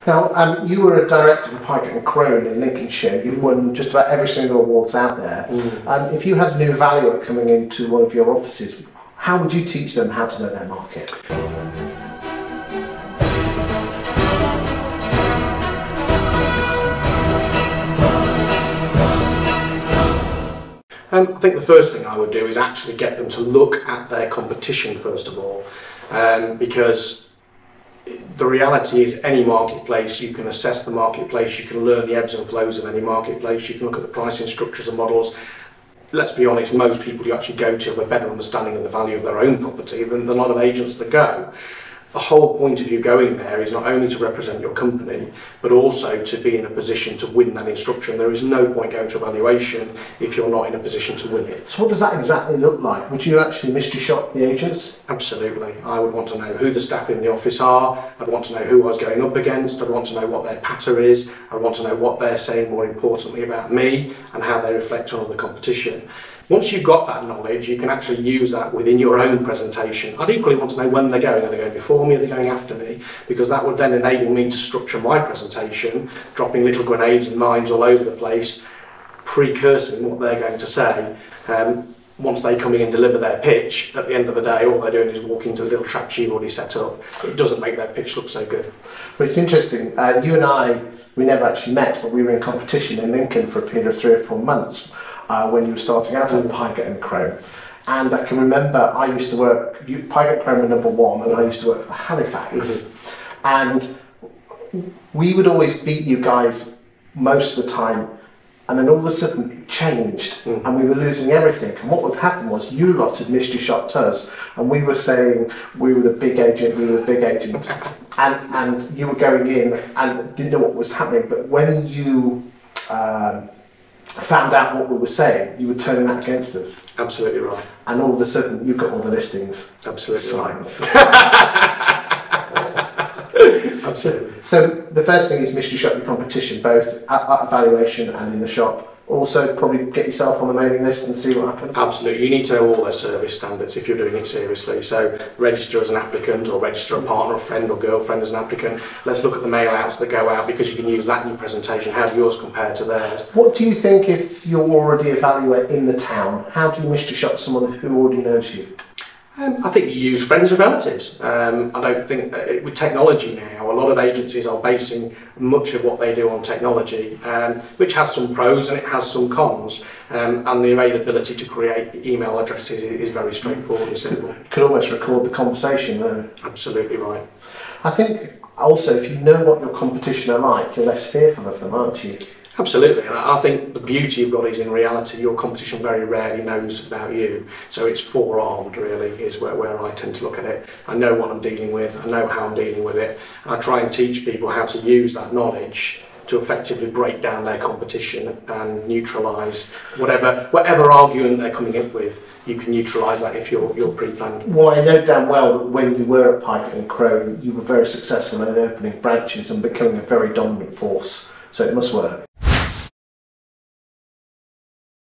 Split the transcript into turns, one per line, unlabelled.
Now, you were a director for Pygott & Crone in Lincolnshire. You've won just about every single awards out there. If you had a new valuer coming into one of your offices, how would you teach them how to know their market?
I think the first thing I would do is actually get them to look at their competition first of all, because the reality is any marketplace, you can assess the marketplace, you can learn the ebbs and flows of any marketplace, you can look at the pricing structures and models. Let's be honest, most people you actually go to have a better understanding of the value of their own property than a lot of agents that go. The whole point of you going there is not only to represent your company, but also to be in a position to win that instruction. There is no point going to evaluation if you're not in a position to win it.
So what does that exactly look like? Would you actually mystery shop the agents?
Absolutely. I would want to know who the staff in the office are. I'd want to know who I was going up against. I'd want to know what their patter is. I'd want to know what they're saying, more importantly, about me and how they reflect on the competition. Once you've got that knowledge, you can actually use that within your own presentation. I'd equally want to know when they're going. Are they going before me? Are they going after me? Because that would then enable me to structure my presentation, dropping little grenades and mines all over the place, precursing what they're going to say. Once they come in and deliver their pitch, at the end of the day, all they're doing is walking to the little traps you've already set up. It doesn't make their pitch look so good.
But it's interesting. You and I, we never actually met, but we were in competition in Lincoln for a period of 3 or 4 months. When you were starting out at Pygott & Crone. And I can remember I used to work, Pygott & Crone were #1 and I used to work for Halifax. And we would always beat you guys most of the time, and then all of a sudden it changed and we were losing everything. And what would happen was you lot had mystery shopped us and we were saying we were the big agent, and you were going in and didn't know what was happening. But when you found out what we were saying, you were turning that against us.
Absolutely right.
And all of a sudden, you've got all the listings.
Absolutely
right.
Absolutely.
So the first thing is mystery shop your competition, both at evaluation and in the shop. Also, probably get yourself on the mailing list and see what happens.
Absolutely. You need to know all their service standards if you're doing it seriously. So register as an applicant, or register a partner, a friend or girlfriend as an applicant. Let's look at the mail outs that go out, because you can use that in your presentation. How do yours compare to theirs?
What do you think if you're already a valuer in the town? How do you mystery shop someone who already knows you?
I think you use friends and relatives. I don't think that with technology now, a lot of agencies are basing much of what they do on technology, which has some pros and it has some cons. And the availability to create email addresses is very straightforward and simple.
You could almost record the conversation, though.
Absolutely right.
I think also if you know what your competition are like, you're less fearful of them, aren't you?
Absolutely, and I think the beauty you've got is in reality your competition very rarely knows about you, so it's forearmed really is where I tend to look at it. I know what I'm dealing with, I know how I'm dealing with it, and I try and teach people how to use that knowledge to effectively break down their competition and neutralise whatever argument they're coming up with. You can neutralise that if you're pre-planned.
Well, I know damn well that when you were at Pygott & Crone, you were very successful in opening branches and becoming a very dominant force, so it must work.